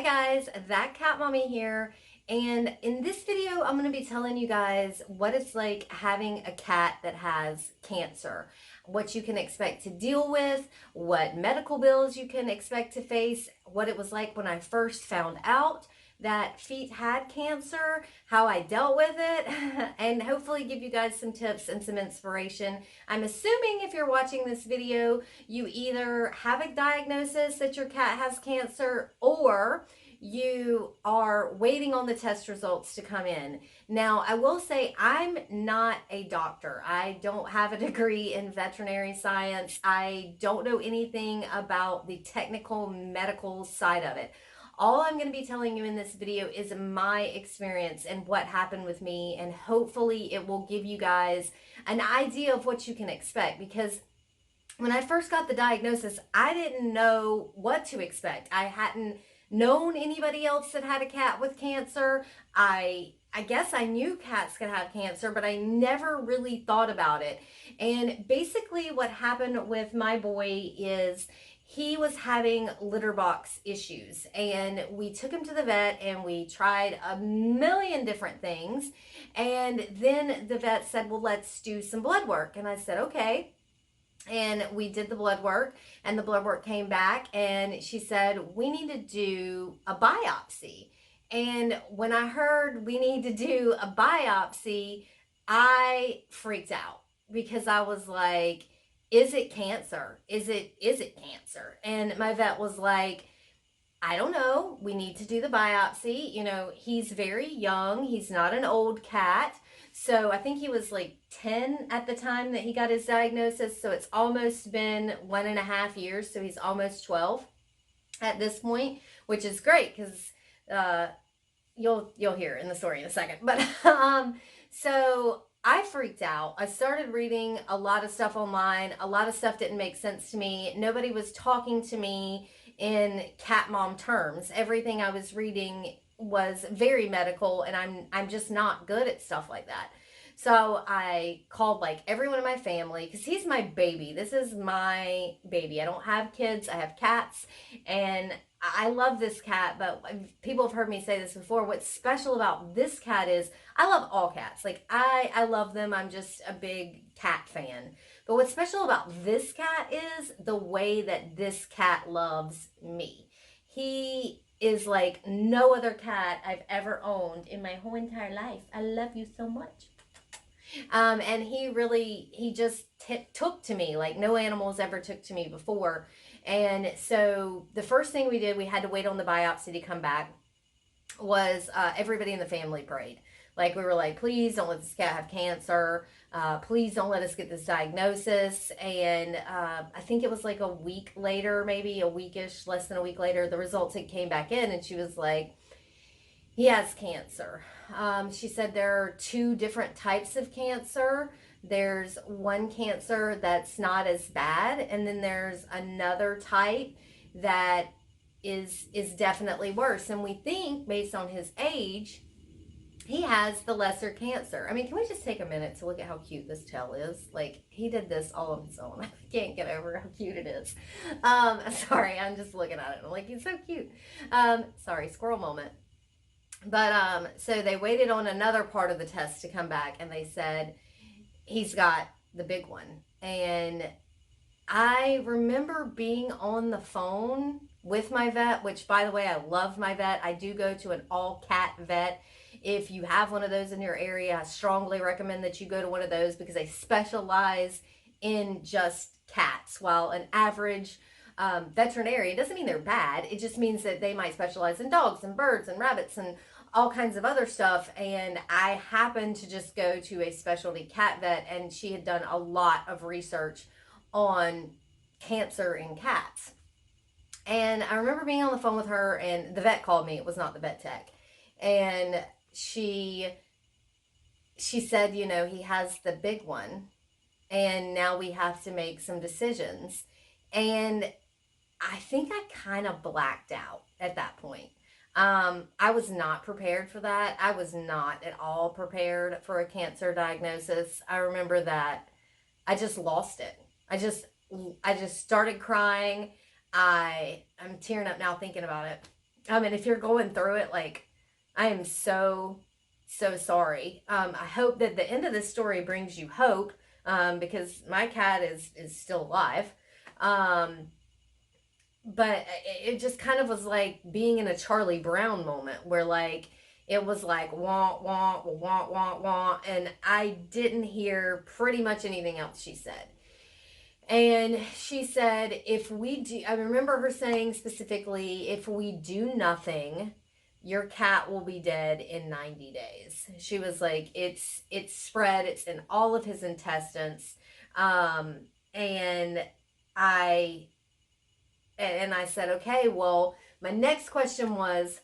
Hi guys, That Cat Mommy here, and in this video I'm going to be telling you guys what it's like having a cat that has cancer, what you can expect to deal with, what medical bills you can expect to face, what it was like when I first found out that Feet had cancer, how I dealt with it, and hopefully give you guys some tips and some inspiration. I'm assuming if you're watching this video, you either have a diagnosis that your cat has cancer or you are waiting on the test results to come in. Now, I will say I'm not a doctor. I don't have a degree in veterinary science. I don't know anything about the technical medical side of it. All I'm going to be telling you in this video is my experience and what happened with me, and hopefully it will give you guys an idea of what you can expect, because when I first got the diagnosis, I didn't know what to expect. I hadn't known anybody else that had a cat with cancer. I guess I knew cats could have cancer, but I never really thought about it. And basically what happened with my boy is he was having litter box issues, and we took him to the vet and we tried a million different things. And then the vet said, well, let's do some blood work. And I said, okay. And we did the blood work, and the blood work came back, and she said, we need to do a biopsy. And when I heard we need to do a biopsy, I freaked out because I was like, is it cancer? Is it cancer? And my vet was like, I don't know. We need to do the biopsy. You know, he's very young. He's not an old cat. So I think he was like 10 at the time that he got his diagnosis. So it's almost been 1.5 years. So he's almost 12 at this point, which is great because you'll hear in the story in a second. But so I freaked out. I started reading a lot of stuff online. A lot of stuff didn't make sense to me. Nobody was talking to me in cat mom terms. Everything I was reading was very medical, and I'm just not good at stuff like that. So I called like everyone in my family because he's my baby. This is my baby. I don't have kids. I have cats, and I love this cat, but people have heard me say this before. What's special about this cat is I love all cats. Like I love them. I'm just a big cat fan. But what's special about this cat is the way that this cat loves me. He is like no other cat I've ever owned in my whole entire life. I love you so much. And he just took to me like no animals ever took to me before. And so the first thing we did, we had to wait on the biopsy to come back, was everybody in the family prayed. Like we were like, please don't let this cat have cancer. Please don't let us get this diagnosis. And I think it was like a week later, maybe a weekish, less than a week later, the results had came back in, and she was like, he has cancer. She said there are two different types of cancer. There's one cancer that's not as bad, and then there's another type that is definitely worse. And we think, based on his age, he has the lesser cancer. I mean, can we just take a minute to look at how cute this tail is? Like, he did this all on his own. I can't get over how cute it is. Sorry, I'm just looking at it. I'm like, he's so cute. Sorry, squirrel moment. But so they waited on another part of the test to come back, and they said he's got the big one. And I remember being on the phone with my vet, which, by the way, I love my vet. I do go to an all cat vet. If you have one of those in your area, I strongly recommend that you go to one of those because they specialize in just cats, while an average veterinarian doesn't mean they're bad. It just means that they might specialize in dogs and birds and rabbits and all kinds of other stuff. And I happened to just go to a specialty cat vet, and she had done a lot of research on cancer in cats. And I remember being on the phone with her, and the vet called me. It was not the vet tech. And she said, you know, he has the big one, and now we have to make some decisions. And I think I kind of blacked out at that point. I was not prepared for that. I was not at all prepared for a cancer diagnosis. I remember that I just lost it. I just started crying. I'm tearing up now thinking about it. And if you're going through it, like, I am so sorry. I hope that the end of this story brings you hope, because my cat is still alive. Um, but it just kind of was like being in a Charlie Brown moment where, like, it was like wah wah wah wah wah, and I didn't hear pretty much anything else she said. And she said, if we do, I remember her saying specifically, if we do nothing, your cat will be dead in 90 days. She was like, it's spread, it's in all of his intestines. And I I said, okay, well, my next question was,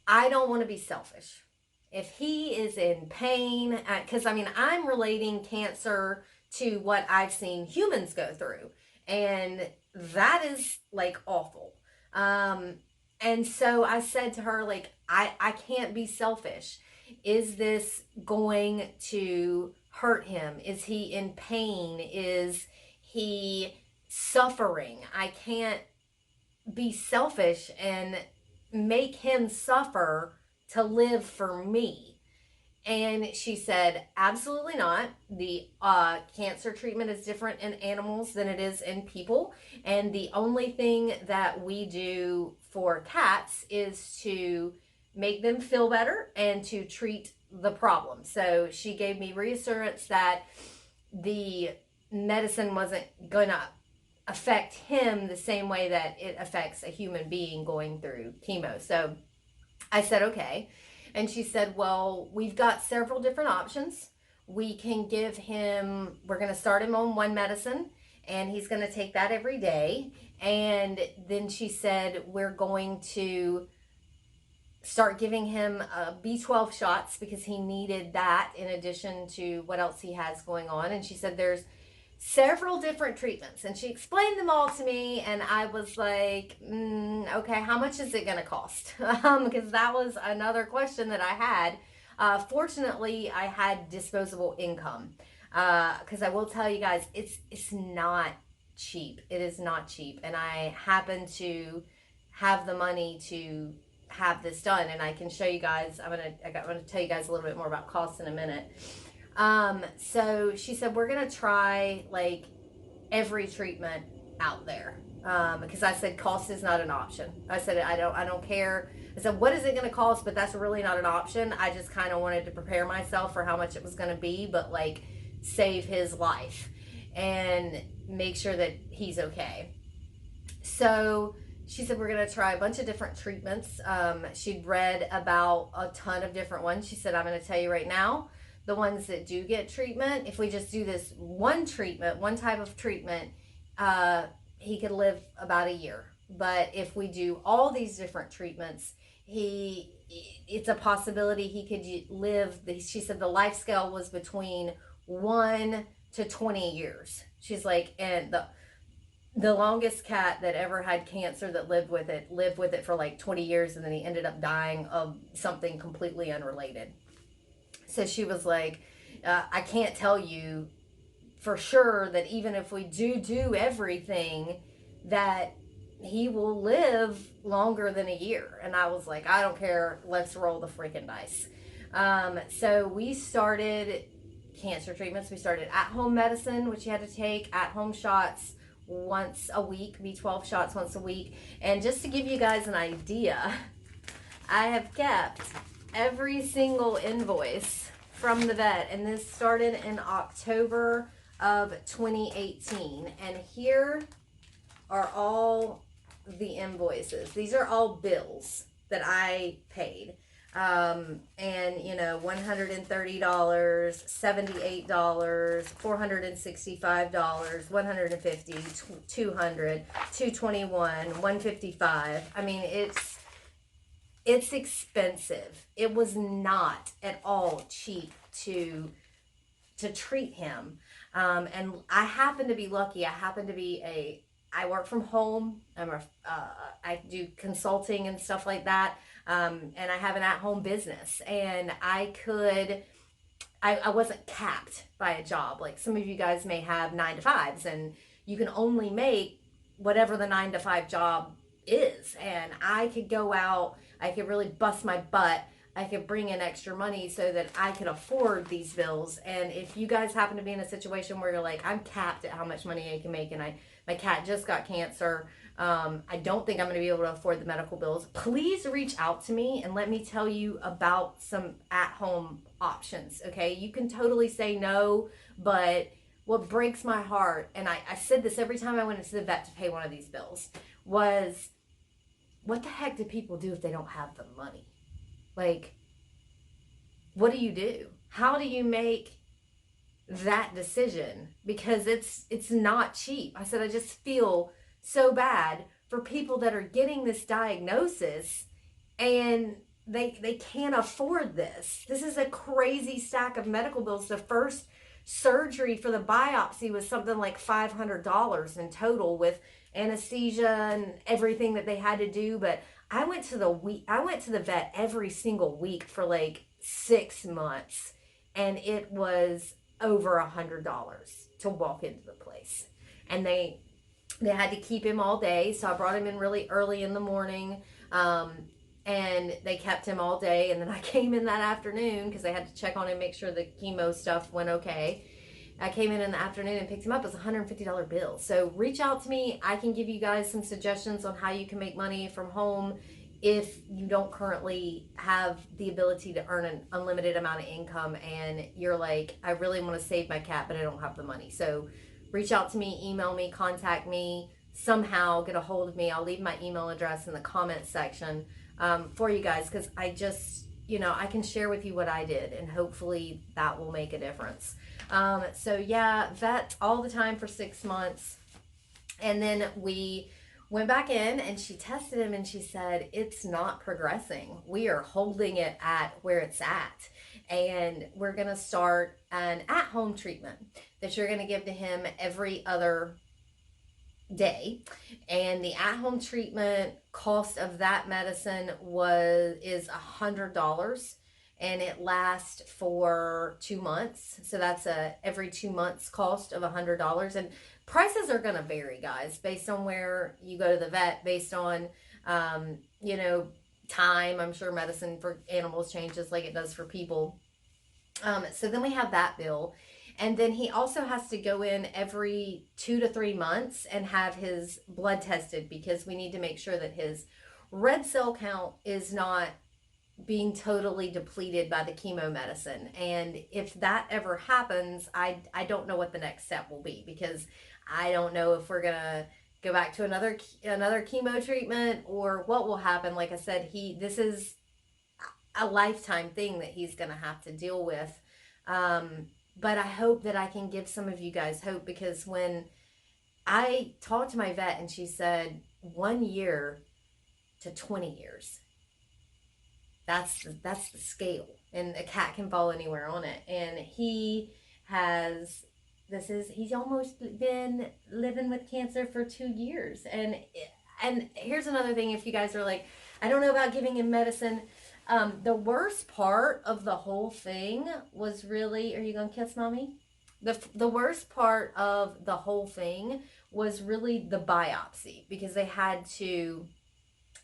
I don't want to be selfish. If he is in pain, because I mean, I'm relating cancer to what I've seen humans go through, and that is like awful. Um, and so I said to her, like, I can't be selfish. Is this going to hurt him? Is he in pain? Is he suffering? I can't be selfish and make him suffer to live for me. And she said, absolutely not. The cancer treatment is different in animals than it is in people. And the only thing that we do for cats is to make them feel better and to treat the problem. So she gave me reassurance that the medicine wasn't going to affect him the same way that it affects a human being going through chemo. So I said, okay. And she said, well, we've got several different options. We can give him, we're going to start him on one medicine, and he's going to take that every day. And then she said, we're going to start giving him B12 shots because he needed that in addition to what else he has going on. And she said, there's several different treatments, and she explained them all to me, and I was like, okay, how much is it going to cost? Because that was another question that I had. Fortunately, I had disposable income, because I will tell you guys, it's not cheap. It is not cheap, and I happen to have the money to have this done, and I can show you guys. I'm gonna tell you guys a little bit more about costs in a minute. So she said, we're going to try like every treatment out there. Because I said, cost is not an option. I said, I don't care. I said, what is it going to cost? But that's really not an option. I just kind of wanted to prepare myself for how much it was going to be, but like save his life and make sure that he's okay. So she said, we're going to try a bunch of different treatments. She'd read about a ton of different ones. She said, I'm going to tell you right now, the ones that do get treatment, if we just do this one treatment, one type of treatment, he could live about a year. But if we do all these different treatments, it's a possibility he could live. She said the life scale was between 1 to 20 years. She's like, and the longest cat that ever had cancer that lived with it for like 20 years, and then he ended up dying of something completely unrelated. So she was like, I can't tell you for sure that even if we do everything, that he will live longer than a year. And I was like, I don't care. Let's roll the freaking dice. So we started cancer treatments. We started at-home medicine, which you had to take, at-home shots once a week, B12 shots once a week. And just to give you guys an idea, I have kept every single invoice from the vet, and this started in October of 2018. And here are all the invoices. These are all bills that I paid. And you know, $130, $78, $465, $150, $200, $221, $155. I mean, it's expensive. It was not at all cheap to treat him. And I happen to be lucky. I work from home. I do consulting and stuff like that. And I have an at-home business, and I wasn't capped by a job. Like some of you guys may have 9 to 5s, and you can only make whatever the 9 to 5 job is. And I could go out, I could really bust my butt, I could bring in extra money so that I could afford these bills. And if you guys happen to be in a situation where you're like, I'm capped at how much money I can make, and my cat just got cancer, I don't think I'm going to be able to afford the medical bills, please reach out to me and let me tell you about some at-home options. Okay, you can totally say no, but what breaks my heart, and I said this every time I went into the vet to pay one of these bills, was what the heck do people do if they don't have the money? Like, what do you do? How do you make that decision? Because it's not cheap. I said, I just feel so bad for people that are getting this diagnosis and they can't afford this. This is a crazy stack of medical bills. The first surgery for the biopsy was something like $500 in total, with anesthesia and everything that they had to do. But I went to the vet every single week for like 6 months, and it was over $100 to walk into the place. And they had to keep him all day, so I brought him in really early in the morning, and they kept him all day. And then I came in that afternoon because they had to check on him, make sure the chemo stuff went okay. I came in the afternoon and picked him up. It was a $150 bill. So reach out to me. I can give you guys some suggestions on how you can make money from home if you don't currently have the ability to earn an unlimited amount of income and you're like, I really want to save my cat, but I don't have the money. So reach out to me, email me, contact me, somehow get a hold of me. I'll leave my email address in the comments section for you guys, because I just, I can share with you what I did, and hopefully that will make a difference. So yeah, vet all the time for 6 months. And then we went back in and she tested him and she said, it's not progressing. We are holding it at where it's at. And we're going to start an at-home treatment that you're going to give to him every other day. And the at-home treatment cost of that medicine is $100, and it lasts for 2 months. So that's a every 2 months cost of $100. And prices are going to vary, guys, based on where you go to the vet, based on time. I'm sure medicine for animals changes like it does for people. So then we have that bill. And then he also has to go in every 2 to 3 months and have his blood tested, because we need to make sure that his red cell count is not being totally depleted by the chemo medicine. And if that ever happens, I don't know what the next step will be, because I don't know if we're gonna go back to another chemo treatment or what will happen. Like I said, this is a lifetime thing that he's gonna have to deal with. But I hope that I can give some of you guys hope, because when I talked to my vet and she said 1 year to 20 years, that's the scale, and a cat can fall anywhere on it. And he's almost been living with cancer for 2 years. And here's another thing, if you guys are like, I don't know about giving him medicine. The worst part of the whole thing was really, are you gonna kiss mommy? The worst part of the whole thing was really the biopsy, because they had to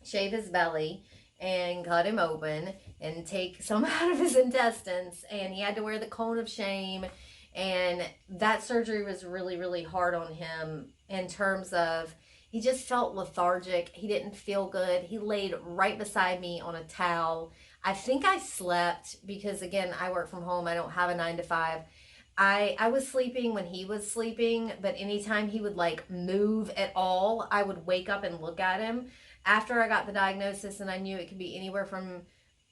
shave his belly and cut him open and take some out of his intestines, and he had to wear the cone of shame. And that surgery was really, really hard on him in terms of, he just felt lethargic. He didn't feel good. He laid right beside me on a towel. I think I slept because, again, I work from home. I don't have a 9 to 5. I was sleeping when he was sleeping, but anytime he would like move at all, I would wake up and look at him. After I got the diagnosis and I knew it could be anywhere from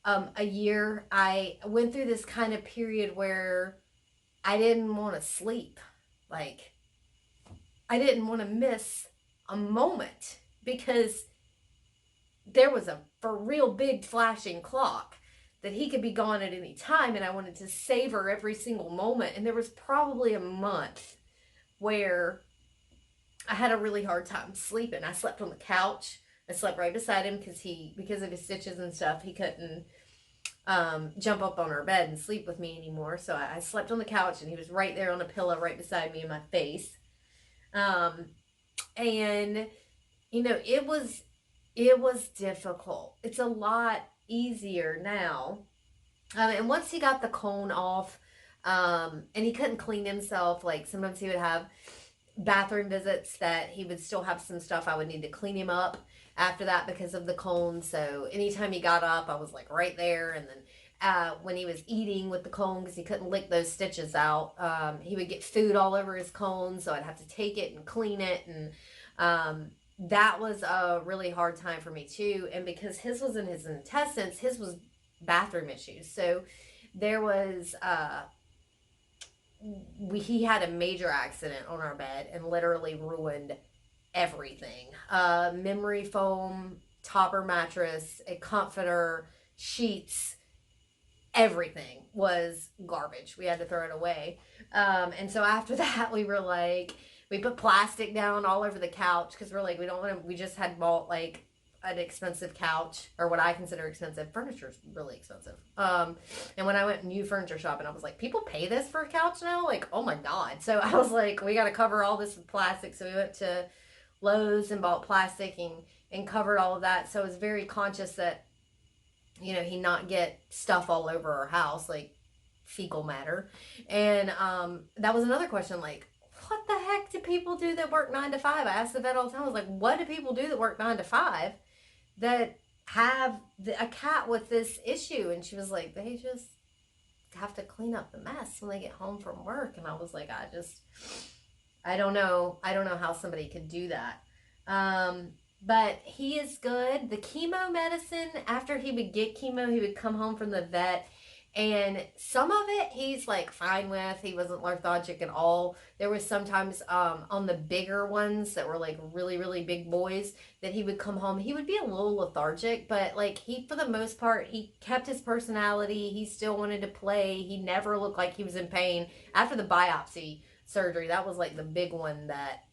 a year, I went through this kind of period where I didn't want to sleep. Like, I didn't want to miss a moment, because there was a for real big flashing clock that he could be gone at any time, and I wanted to savor every single moment. And there was probably a month where I had a really hard time sleeping. I slept on the couch. I slept right beside him because of his stitches and stuff. He couldn't jump up on our bed and sleep with me anymore. So I slept on the couch, and he was right there on a pillow right beside me in my face. And it was It was difficult. It's a lot easier now. And once he got the cone off, and he couldn't clean himself, like sometimes he would have bathroom visits that he would still have some stuff I would need to clean him up after that because of the cone. So anytime he got up, I was like right there. And then when he was eating with the cone, because he couldn't lick those stitches out, he would get food all over his cone. So I'd have to take it and clean it. And that was a really hard time for me too. And because his was in his intestines, his was bathroom issues. So there was he had a major accident on our bed and literally ruined everything. Memory foam, topper mattress, a comforter, sheets, everything was garbage. We had to throw it away. And so after that, we were like, we put plastic down all over the couch because we're like, we don't want to, we just had bought like an expensive couch, or what I consider expensive. Furniture's really expensive. And when I went new furniture shopping, I was like, people pay this for a couch now? Like, oh my God. So I was like, we got to cover all this with plastic. So we went to Lowe's and bought plastic and covered all of that. So I was very conscious that, you know, he not get stuff all over our house, like fecal matter. And that was another question, like, what the heck do people do that work 9 to 5? I asked the vet all the time. I was like, what do people do that work 9 to 5 that have a cat with this issue? And she was like, they just have to clean up the mess when they get home from work. And I was like, I don't know how somebody could do that. But he is good. The chemo medicine, after he would get chemo, he would come home from the vet, and some of it he's like fine with. He wasn't lethargic at all. There was sometimes on the bigger ones that were like really, really big boys that he would come home. He would be a little lethargic, but like he, for the most part, he kept his personality. He still wanted to play. He never looked like he was in pain. After the biopsy surgery, that was like the big one that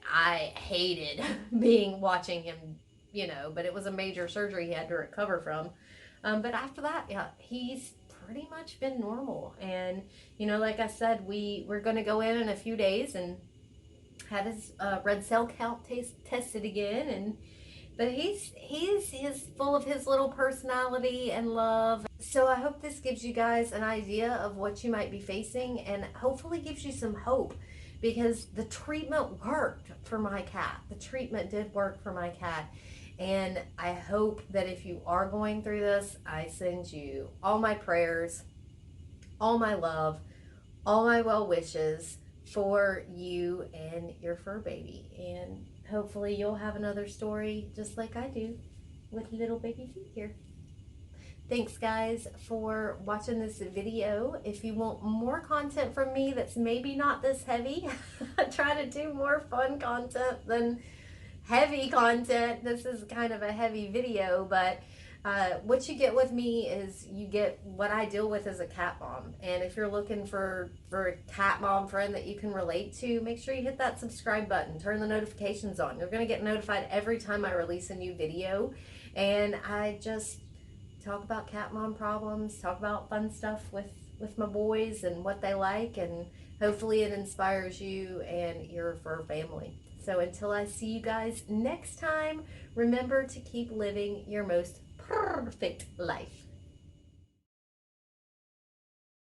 I hated watching him, you know, but it was a major surgery he had to recover from. But after that, yeah, he's pretty much been normal. And, you know, like I said, we're going to go in a few days and have his red cell count tested again. And but he's full of his little personality and love. So I hope this gives you guys an idea of what you might be facing, and hopefully gives you some hope, because the treatment worked for my cat. The treatment did work for my cat. And I hope that if you are going through this, I send you all my prayers, all my love, all my well wishes for you and your fur baby. And hopefully you'll have another story just like I do with little baby feet here. Thanks guys for watching this video. If you want more content from me that's maybe not this heavy, I try to do more fun content than heavy content. This is kind of a heavy video, but what you get with me is you get what I deal with as a cat mom. And if you're looking for a cat mom friend that you can relate to, make sure you hit that subscribe button, turn the notifications on. You're going to get notified every time I release a new video. And I just talk about cat mom problems, talk about fun stuff with my boys and what they like, and hopefully it inspires you and your fur family. So until I see you guys next time, remember to keep living your most perfect life.